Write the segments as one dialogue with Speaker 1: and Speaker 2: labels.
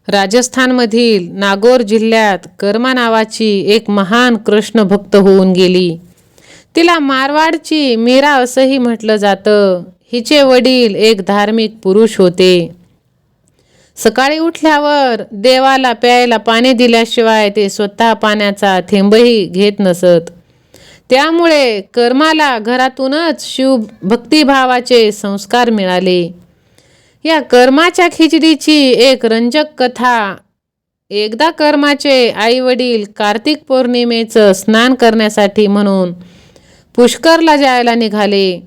Speaker 1: राजस्थानमधील नागौर जिल्ह्यात कर्मा नावाची एक महान कृष्ण भक्त होऊन गेली. तिला मारवाडची मीरा असंही म्हटलं जातं. हिचे वडील एक धार्मिक पुरुष होते. सकाळी उठल्यावर देवाला प्यायला पाणी दिल्याशिवाय ते स्वतः पाण्याचा थेंबही घेत नसत. त्यामुळे कर्माला घरातूनच भक्तिभावाचे संस्कार मिळाले. या कर्माच्या खिचडीची एक रंजक कथा. एकदा कर्माचे आई वडील कार्तिक पौर्णिमेचं स्नान करण्यासाठी म्हणून पुष्करला जायला निघाले.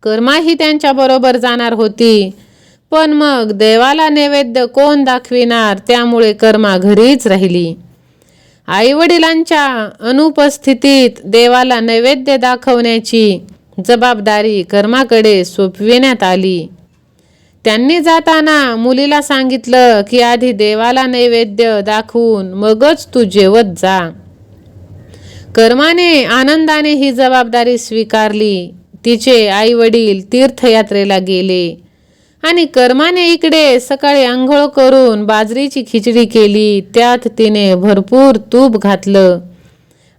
Speaker 1: कर्माही त्यांच्याबरोबर जाणार होती, पण मग देवाला नैवेद्य कोण दाखविणार, त्यामुळे कर्मा घरीच राहिली. आई वडिलांच्या अनुपस्थितीत देवाला नैवेद्य दाखवण्याची जबाबदारी कर्माकडे सोपविण्यात आली. त्यांनी जाताना मुलीला सांगितलं की आधी देवाला नैवेद्य दाखवून मगच तू जेवत जा. कर्माने आनंदाने ही जबाबदारी स्वीकारली. तिचे आई वडील तीर्थयात्रेला गेले आणि कर्माने इकडे सकाळी आंघोळ करून बाजरीची खिचडी केली. त्यात तिने भरपूर तूप घातलं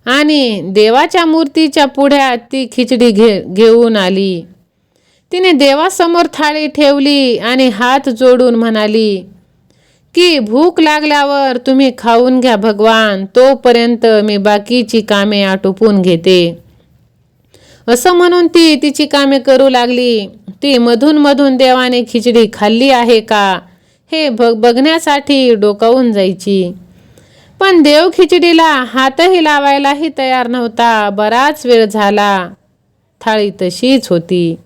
Speaker 1: आणि देवाच्या मूर्तीच्या पुढ्यात ती खिचडी घेऊन आली. तिने देवासमोर थाळी ठेवली आणि हात जोडून म्हणाली की भूक लागल्यावर तुम्ही खाऊन घ्या भगवान, तोपर्यंत मी बाकीची कामे आटोपून घेते. असं म्हणून ती तिची कामे करू लागली. ती मधून मधून देवाने खिचडी खाल्ली आहे का हे बघण्यासाठी डोकावून जायची, पण देव खिचडीला हातही लावायलाही तयार नव्हता. बराच वेळ झाला, थाळी तशीच होती.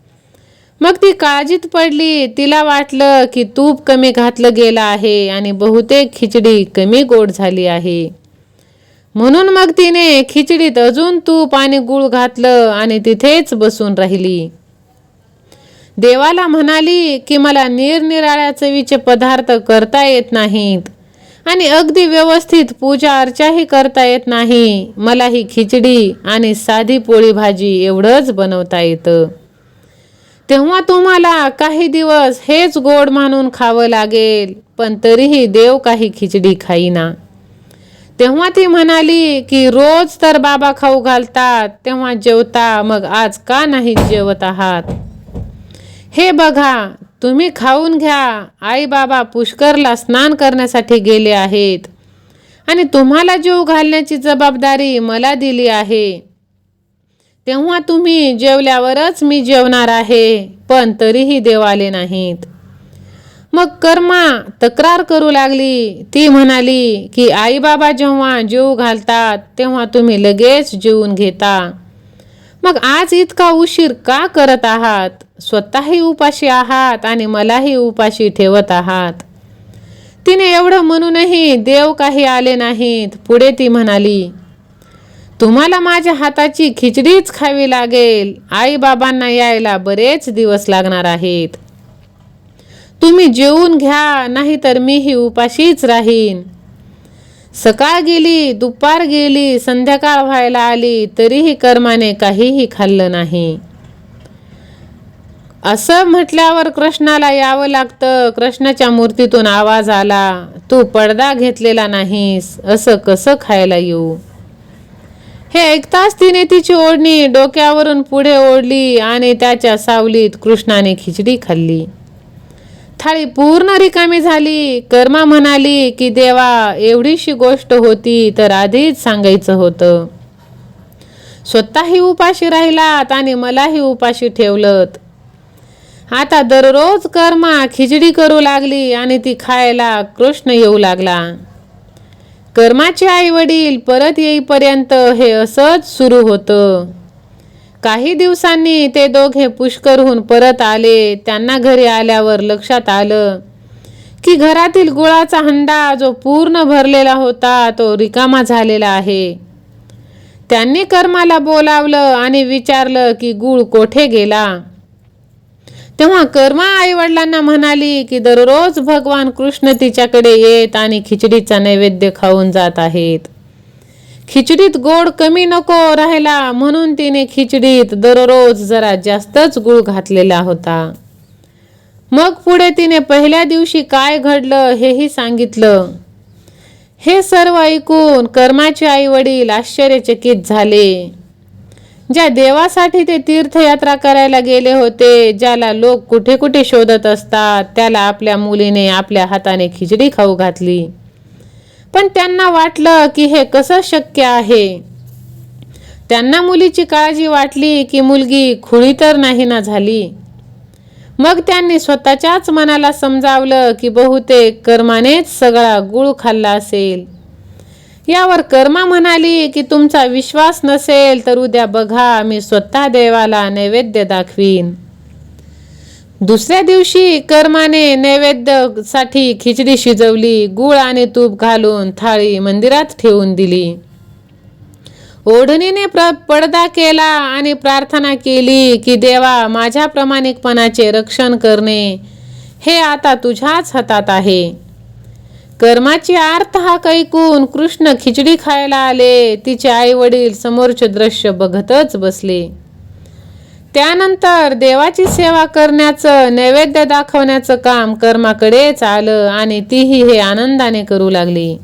Speaker 1: मग ती काळजीत पडली. तिला वाटलं की तूप कमी घातलं गेलं आहे आणि बहुतेक खिचडी कमी गोड झाली आहे. म्हणून मग तिने खिचडीत अजून तूप आणि गूळ घातलं आणि तिथेच बसून राहिली. देवाला म्हणाली की मला निरनिराळ्या चवीचे पदार्थ करता येत नाहीत आणि अगदी व्यवस्थित पूजा अर्चाही करता येत नाही. मला ही खिचडी आणि साधी पोळी भाजी एवढंच बनवता येतं. तेव्हा तुम्हाला काही दिवस हेच गोड मानून खावं लागेल. पण तरीही देव काही खिचडी खाईना. तेव्हा ती म्हणाली की रोज तर बाबा खाऊ घालतात तेव्हा जेवता, मग आज का नाही जेवत आहात? हे बघा, तुम्ही खाऊन घ्या. आई बाबा पुष्करला स्नान करण्यासाठी गेले आहेत आणि तुम्हाला जेवू घालण्याची जबाबदारी मला दिली आहे. तेव्हा तुम्ही जेवल्यावरच मी जेवणार आहे. पण तरीही देव आले नाहीत. मग कर्मा तक्रार करू लागली. ती म्हणाली की आई बाबा जेव्हा जेवू घालतात तेव्हा तुम्ही लगेच जेवून घेता. मग आज इतका उशीर का करत आहात? स्वतःही उपाशी आहात आणि मलाही उपाशी ठेवत आहात. तिने एवढं म्हणूनही देव काही आले नाहीत. पुढे ती म्हणाली, तुम्हाला माझ्या हाताची खिचडीच खावी लागेल. आई बाबांना यायला बरेच दिवस लागणार आहेत. तुम्ही जेवून घ्या, नाहीतर मीही उपाशीच राहीन. सकाळ गेली, दुपार गेली, संध्याकाळ व्हायला आली, तरीही कर्माने काहीही खाल्लं नाही. असं म्हटल्यावर कृष्णाला यावं लागतं. कृष्णाच्या मूर्तीतून आवाज आला, तू पडदा घेतलेला नाहीस, असं कसं खायला येऊ? हे ऐकताच तिने तिची ओढणी डोक्यावरून पुढे ओढली आणि त्याच्या सावलीत कृष्णाने खिचडी खाल्ली. थाळी पूर्ण रिकामी झाली. कर्मा म्हणाली की देवा, एवढीशी गोष्ट होती तर आधीच सांगायचं होतं. स्वतःही उपाशी राहिलात आणि मलाही उपाशी ठेवलत. आता दररोज कर्मा खिचडी करू लागली आणि ती खायला कृष्ण येऊ लागला. कर्माचे आई वडील परत येईपर्यंत हे असंच सुरू होतं. काही दिवसांनी ते दोघे पुष्करहून परत आले. त्यांना घरी आल्यावर लक्षात आलं की घरातील गुळाचा हंडा जो पूर्ण भरलेला होता तो रिकामा झालेला आहे. त्यांनी कर्माला बोलावलं आणि विचारलं की गूळ कोठे गेला? तेव्हा कर्मा आई वडिलांना म्हणाली की दररोज भगवान कृष्ण तिच्याकडे येत आणि खिचडीचा नैवेद्य खाऊन जात आहेत. खिचडीत गोड कमी नको राहिला म्हणून तिने खिचडीत दररोज जरा जास्तच गूळ घातलेला होता. मग पुढे तिने पहिल्या दिवशी काय घडलं हेही सांगितलं. हे सर्व ऐकून कर्माचे आई वडील आश्चर्यचकित झाले. ज्या देवासाठी ते तीर्थयात्रा करायला गेले होते, ज्याला लोक कुठे कुठे शोधत असतात, त्याला आपल्या मुलीने आपल्या हाताने खिचडी खाऊ घातली. पण त्यांना वाटलं की हे कसं शक्य आहे. त्यांना मुलीची काळजी वाटली की मुलगी खुळी तर नाही ना झाली. मग त्यांनी स्वतःच्याच मनाला समजावलं की बहुतेक कर्मानेच सगळा गुळ खाल्ला असेल. यावर कर्मा म्हणाली की तुमचा विश्वास नसेल तर उद्या बघा, मी स्वतः देवाला नैवेद्य दाखवीन. दुसऱ्या दिवशी कर्माने नैवेद्यासाठी खिचडी शिजवली. गूळ आणि तूप घालून थाळी मंदिरात ठेवून दिली. ओढणीने पडदा केला आणि प्रार्थना केली की देवा, माझ्या प्रामाणिकपणाचे रक्षण करणे हे आता तुझ्याच हातात आहे. कर्माची आर्त हाक ऐकून कृष्ण खिचडी खायला आले. तिचे आई वडील समोरचे दृश्य बघतच बसले. त्यानंतर देवाची सेवा करण्याचं, नैवेद्य दाखवण्याचं काम कर्माकडेच आलं आणि तीही हे आनंदाने करू लागली.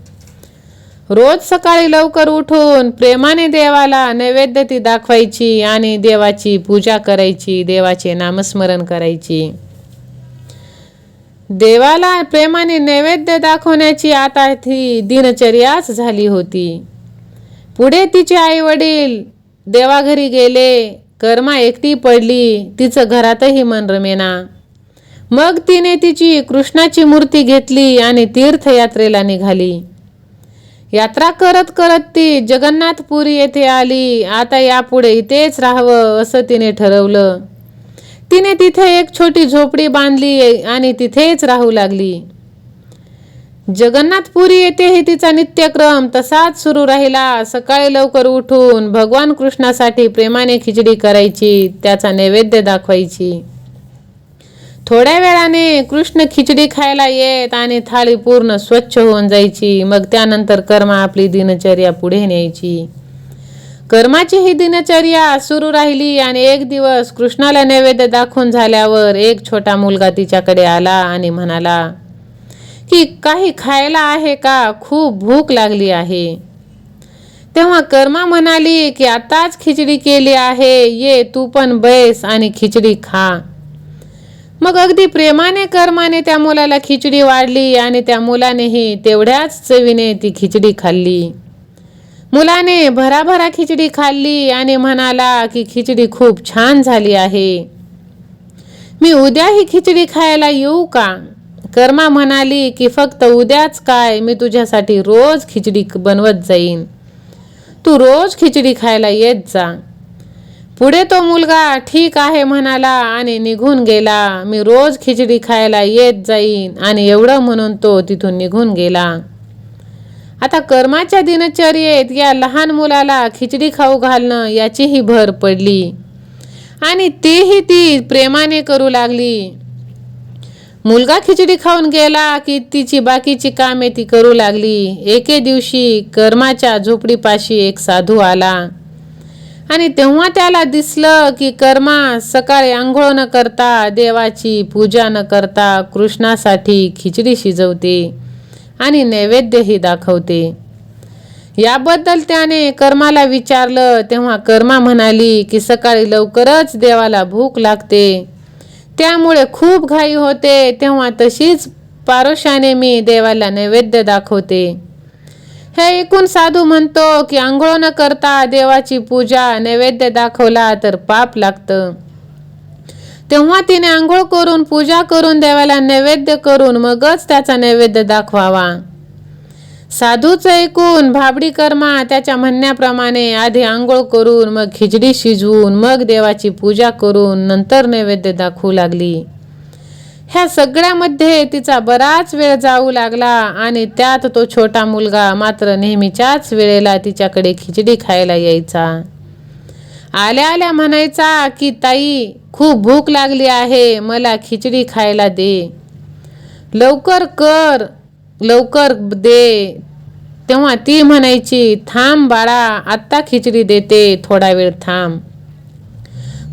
Speaker 1: रोज सकाळी लवकर उठून प्रेमाने देवाला नैवेद्य ती दाखवायची आणि देवाची पूजा करायची, देवाचे नामस्मरण करायची. देवाला प्रेमाने नैवेद्य दाखवण्याची आता ती दिनचर्याच झाली होती. पुढे तिचे आई वडील देवाघरी गेले. कर्मा एकटी पडली. तिचं घरातही मन रमेना. मग तिने तिची कृष्णाची मूर्ती घेतली आणि तीर्थयात्रेला निघाली. यात्रा करत करत ती जगन्नाथपुरी येथे आली. आता यापुढे इथेच राहावं असं तिने ठरवलं. तिने तिथे एक छोटी झोपडी बांधली आणि तिथेच राहू लागली. जगन्नाथपुरी येथेही तिचा नित्यक्रम तसाच सुरू राहिला. सकाळी लवकर उठून भगवान कृष्णासाठी प्रेमाने खिचडी करायची, त्याचा नैवेद्य दाखवायची. थोड्या वेळाने कृष्ण खिचडी खायला येत आणि थाळी पूर्ण स्वच्छ होऊन जायची. मग त्यानंतर कर्मा आपली दिनचर्या पुढे न्यायची. कर्माची ही दिनचर्या सुरू राहिली आणि एक दिवस कृष्णाला नैवेद्य दाखवून झाल्यावर एक छोटा मुलगा तिच्याकडे आला आणि म्हणाला की काही खायला आहे का, खूप भूक लागली आहे. तेव्हा कर्मा म्हणाली की आताच खिचडी केली आहे, ये तू पण बैस आणि खिचडी खा. मग अगदी प्रेमाने कर्माने त्या मुलाला खिचडी वाढली आणि त्या मुलानेही तेवढ्याच चवीने ती खिचडी खाल्ली. मुलाने भराभरा खिचडी खाल्ली आणि म्हणाला की खिचडी खूप छान झाली आहे, मी उद्या ही खिचडी खायला येऊ का. कर्मा म्हणाली की फक्त उद्याच काय, मी तुझ्यासाठी रोज खिचडी बनवत जाईन, तू रोज खिचडी खायला येत जा. पुढे तो मुलगा ठीक आहे म्हणाला आणि निघून गेला. मी रोज खिचडी खायला येत जाईन आणि एवढं म्हणून तो तिथून निघून गेला. आता कर्माच्या दिनचर्येत या लहान मुलाला खिचडी खाऊ घालणं याचीही भर पडली आणि तेही ती प्रेमाने करू लागली. मुलगा खिचडी खाऊन गेला की तिची बाकीची कामे ती करू लागली. एके दिवशी कर्माच्या झोपडीपाशी एक साधू आला आणि तेव्हा त्याला दिसलं की कर्मा सकाळी आंघोळ न करता, देवाची पूजा न करता कृष्णासाठी खिचडी शिजवते आणि नैवेद्यही दाखवते. याबद्दल त्याने कर्माला विचारलं. तेव्हा कर्मा म्हणाली की सकाळी लवकरच देवाला भूक लागते, त्यामुळे खूप घाई होते, तेव्हा तशीच पारोशाने मी देवाला नैवेद्य दाखवते. हे ऐकून साधू म्हणतो की आंघोळ न करता देवाची पूजा, नैवेद्य दाखवला तर पाप लागतं. तेव्हा तिने आंघोळ करून, पूजा करून, देवाला नैवेद्य करून मगच त्याचा नैवेद्य दाखवावा. साधूच ऐकून भाबडी कर्मा त्याच्या म्हणण्याप्रमाणे आधी आंघोळ करून, मग खिचडी शिजवून, मग देवाची पूजा करून नंतर नैवेद्य दाखवू लागली. ह्या सगळ्यामध्ये तिचा बराच वेळ जाऊ लागला आणि त्यात तो छोटा मुलगा मात्र नेहमीच्याच वेळेला तिच्याकडे खिचडी खायला यायचा. आल्या आल्या म्हणायचा की ताई, खूप भूक लागली आहे, मला खिचडी खायला दे, लवकर कर, लवकर दे. तेव्हा ती म्हणायची थांब बाळा, आत्ता खिचडी देते, थोडा वेळ थांब.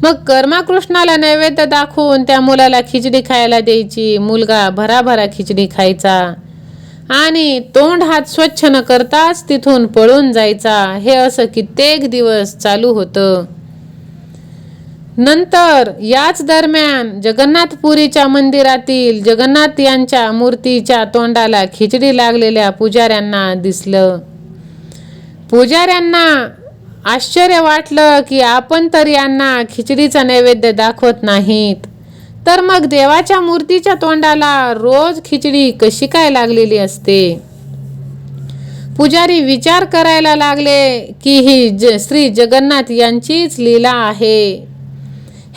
Speaker 1: मग कर्मा कृष्णाला नैवेद्य दाखवून त्या मुलाला खिचडी खायला द्यायची. मुलगा भराभरा खिचडी खायचा आणि तोंड हात स्वच्छ न करताच तिथून पळून जायचा. हे असं कित्येक दिवस चालू होतं. नंतर याच दरम्यान जगन्नाथपुरीच्या मंदिरातील जगन्नाथ यांच्या मूर्तीच्या तोंडाला खिचडी लागलेल्या पुजाऱ्यांना दिसलं. पुजाऱ्यांना आश्चर्य वाटलं की आपण तर यांना खिचडीचा नैवेद्य दाखवत नाहीत, तर मग देवाच्या मूर्तीच्या तोंडाला रोज खिचडी कशी काय लागलेली असते. पुजारी विचार करायला लागले की ही श्री जगन्नाथ यांचीच लीला आहे.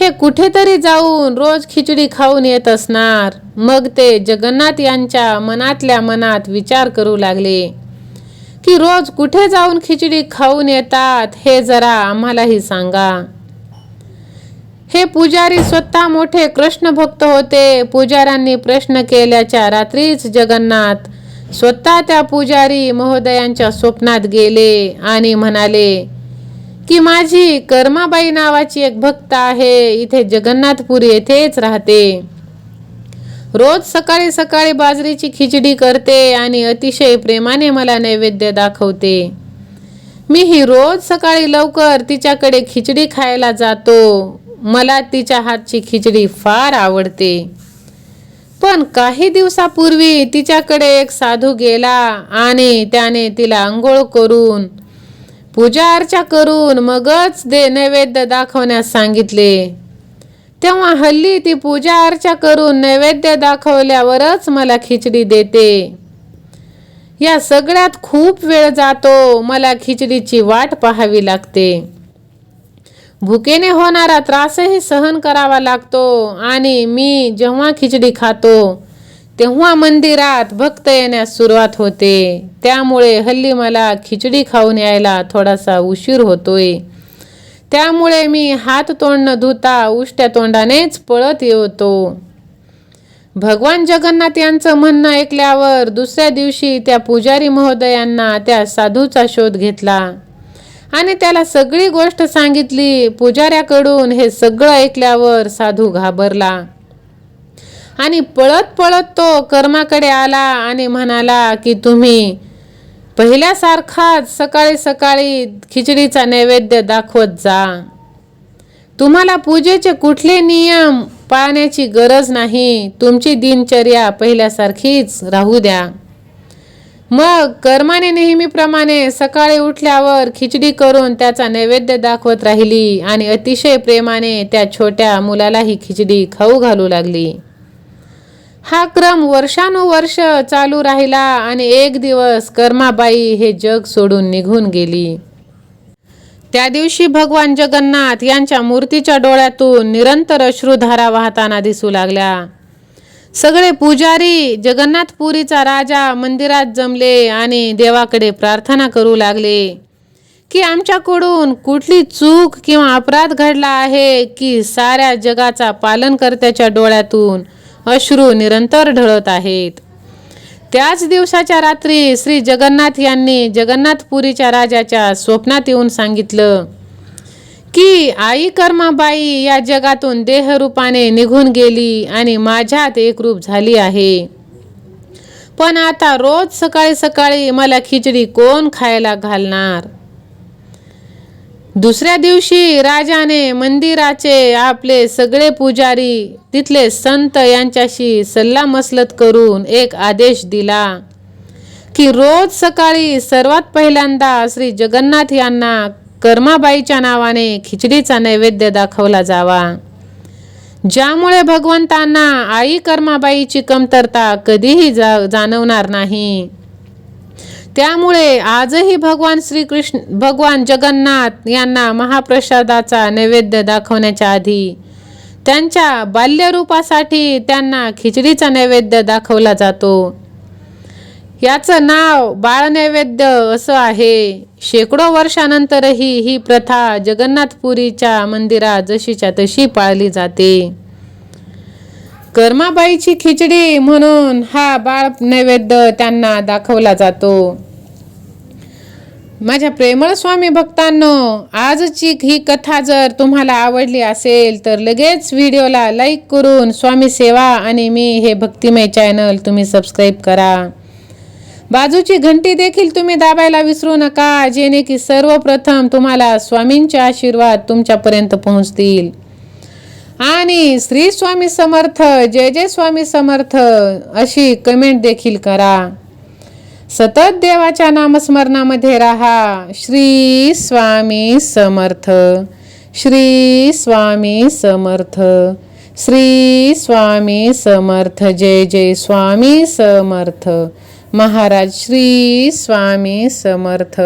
Speaker 1: हे कुठेतरी जाऊन रोज खिचडी खाऊन येत असणार. मग ते जगन्नाथ यांच्या मनातल्या मनात विचार करू लागले की रोज कुठे जाऊन खिचडी खाऊन येतात हे जरा आम्हालाही सांगा. हे पुजारी स्वतः मोठे कृष्ण भक्त होते. पुजाऱ्यांनी प्रश्न केल्याच्या रात्रीच जगन्नाथ स्वतः त्या पुजारी महोदयांच्या स्वप्नात गेले आणि म्हणाले की माझी कर्माबाई नावाची एक भक्त आहे, इथे जगन्नाथपुरी येथेच राहते. रोज सकाळी सकाळी बाजरीची खिचडी करते आणि अतिशय प्रेमाने मला नैवेद्य दाखवते. मी ही रोज सकाळी लवकर तिच्याकडे खिचडी खायला जातो. मला तिच्या हातची खिचडी फार आवडते. पण काही दिवसापूर्वी तिच्याकडे एक साधू गेला आणि त्याने तिला आंघोळ करून पूजा अर्चा करून मगच नैवेद्य दाखवण्यास सांगितले. तेव्हा हल्ली ती पूजा अर्चा करून नैवेद्य दाखवल्यावरच मला खिचडी देते. या सगळ्यात खूप वेळ जातो. मला खिचडीची वाट पाहावी लागते. भुकेने होणारा त्रासही सहन करावा लागतो आणि मी जेव्हा खिचडी खातो तेव्हा मंदिरात भक्त येण्यास सुरुवात होते. त्यामुळे हल्ली मला खिचडी खाऊन यायला थोडासा उशीर होतोय. त्यामुळे मी हात तोंड न धुता उष्ट्या तोंडानेच पळत येतो. भगवान जगन्नाथ यांचं म्हणणं ऐकल्यावर दुसऱ्या दिवशी त्या पुजारी महोदयांना त्या साधूचा शोध घेतला आणि त्याला सगळी गोष्ट सांगितली. पुजाऱ्याकडून हे सगळं ऐकल्यावर साधू घाबरला आणि पळत पळत तो कर्माकडे आला आणि म्हणाला की तुम्ही पहिल्यासारखाच सकाळी सकाळी खिचडीचा नैवेद्य दाखवत जा. तुम्हाला पूजेचे कुठले नियम पाळण्याची गरज नाही. तुमची दिनचर्या पहिल्यासारखीच राहू द्या. मग कर्माने नेहमीप्रमाणे सकाळी उठल्यावर खिचडी करून त्याचा नैवेद्य दाखवत राहिली आणि अतिशय प्रेमाने त्या छोट्या मुलालाही खिचडी खाऊ घालू लागली. हा क्रम वर्षानुवर्ष चालू राहिला आणि एक दिवस कर्माबाई हे जग सोडून निघून गेली. त्या दिवशी भगवान जगन्नाथ यांच्या मूर्तीच्या डोळ्यातून निरंतर अश्रुधारा वाहताना दिसू लागल्या. सगळे पुजारी जगन्नाथपुरीचा राजा मंदिरात जमले आणि देवाकडे प्रार्थना करू लागले की आमच्याकडून कुठली चूक किंवा अपराध घडला आहे की साऱ्या जगाचा पालनकर्त्याच्या डोळ्यातून अश्रू निरंतर ढळत आहेत. त्याच दिवसाच्या रात्री श्री जगन्नाथ यांनी जगन्नाथपुरीच्या राजाच्या स्वप्नात येऊन सांगितलं की आई कर्माबाई या जगातून देहरूपाने निघून गेली आणि माझ्यात एक रूप झाली आहे. पण आता रोज सकाळी सकाळी मला खिचडी कोण खायला घालणार. दुसऱ्या दिवशी राजाने मंदिराचे आपले सगळे पुजारी तिथले संत यांच्याशी सल्लामसलत करून एक आदेश दिला की रोज सकाळी सर्वात पहिल्यांदा श्री जगन्नाथ यांना कर्माबाईच्या नावाने खिचडीचा नैवेद्य दाखवला जावा, ज्यामुळे भगवंतांना आई कर्माबाईची कमतरता कधीही जाणवणार नाही. त्यामुळे आजही भगवान जगन्नाथ यांना महाप्रसादाचा नैवेद्य दाखवण्याच्या आधी त्यांच्या बाल्यरूपासाठी त्यांना खिचडीचा नैवेद्य दाखवला जातो. याचं नाव बाळ नैवेद्य असं आहे. शेकडो वर्षानंतरही ही प्रथा जगन्नाथपुरीच्या मंदिरात जशीच्या तशी पाळली जाते. कर्माबाईची खिचडी म्हणून हा बाळ नैवेद्य त्यांना दाखवला जातो. माझ्या प्रेमळ स्वामी भक्तांनो, आजची ही कथा जर तुम्हाला आवडली असेल तर लगेच व्हिडिओला लाईक करून स्वामी सेवा आणि मी हे भक्तिमय चॅनल तुम्ही सबस्क्राईब करा. बाजूची घंटी देखील तुम्ही दाबायला विसरू नका, जेणे की सर्वप्रथम तुम्हाला स्वामींचे आशीर्वाद तुमच्यापर्यंत पोहोचतील. आणि श्री स्वामी समर्थ, जय जय स्वामी समर्थ अशी कमेंट देखील करा. सतत देवाच्या नामस्मरणामध्ये राहा. श्री स्वामी समर्थ, श्री स्वामी समर्थ, श्री स्वामी समर्थ, जय जय स्वामी समर्थ महाराज. श्री स्वामी समर्थ.